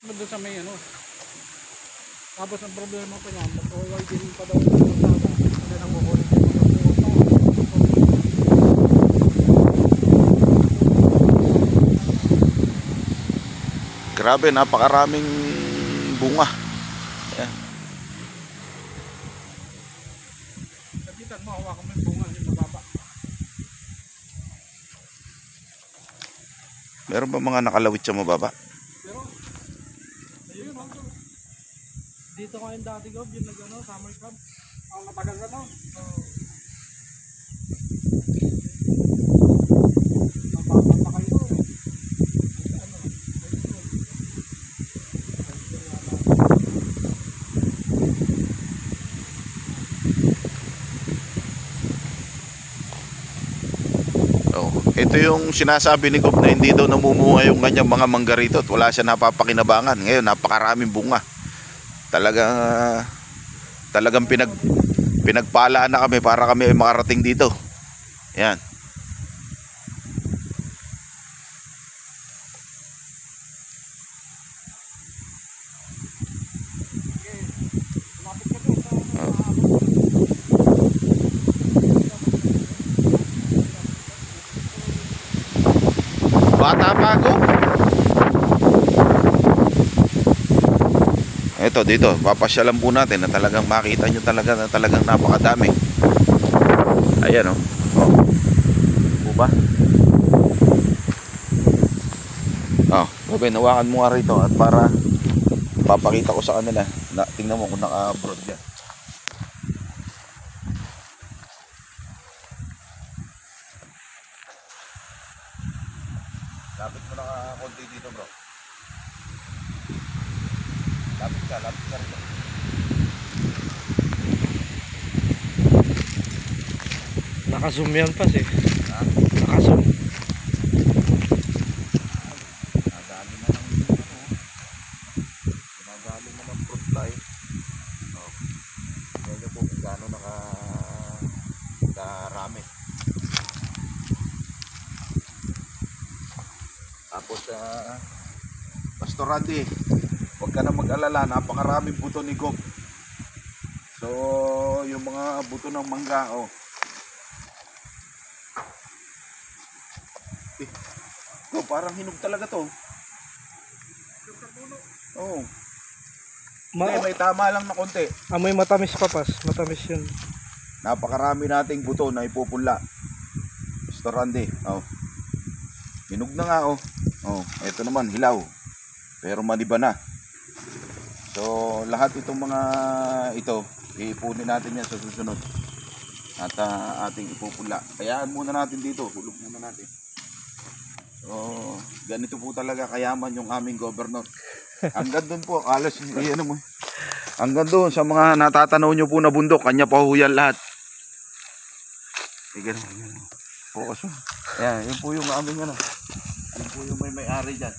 Doon sa may ano. Tapos ang problema pa niya, mag-wide din pa daw yung kalsada. Hindi nang kukulit yung mga pumunta. Grabe, napakaraming bunga. Ayan. Kapitan mo, hawakan mo yung bunga, yung mababa. Meron ba mga nakalawit sa mababa? Pero, ayun o. Dito ngayon dati Gob, yung nag-ano, summer camp. Ang matagal na to. Mababa pa kayo. Ano, Oh, ito yung sinasabi ni Gob na hindi daw namumunga yung kanyang mga mangga rito at wala siya napapakinabangan. Ngayon, napakaraming bunga. Talagang pinagpalaan na kami para kami ay makarating dito. Yan. lumapit ka doon sa Bata pa ako. Ito dito, papasyalan po natin na talagang makita nyo talaga na talagang napakadami. Ayan o. Oh. Ba? Oh, okay, nawakan mo nga rito at para papakita ko sa kanila na tingnan mo kung naka-abroad yan. Lapit mo na konti dito, bro. Lapit ka rito. naka-zoom yan pas eh. Ha? Naka-zoom. Nadali na ng nadali na ng fruit fly. Oh. Ganyan po kung gaano nakarami. Tapos Pastor Randy, huwag ka na mag-alala, napakaraming buto ni Gob. So yung mga buto ng mangga, oh. Oh, parang hinog talaga to. Oh. May tama lang na konti. Amoy matamis pa pas. Matamis yun. Napakarami nating buto na ipupunla. Pastor Randy, oh. Hinog na nga, oh. Oh, ito naman hilaw. Pero maniba na. So, lahat itong mga ito, iipunin natin yan sa susunod. At ating ipupunla. Hayaan muna natin dito, hulog muna natin. So, ganito po talaga kayaman yung aming governor. Hanggang doon po, alas, ano mo. Hanggang doon sa mga natatanaw nyo po na bundok, kanya pa ho yan lahat. Ganun, ganun. Focus mo. Ayan, yun po yung aming ano. Yun po yung may-ari dyan.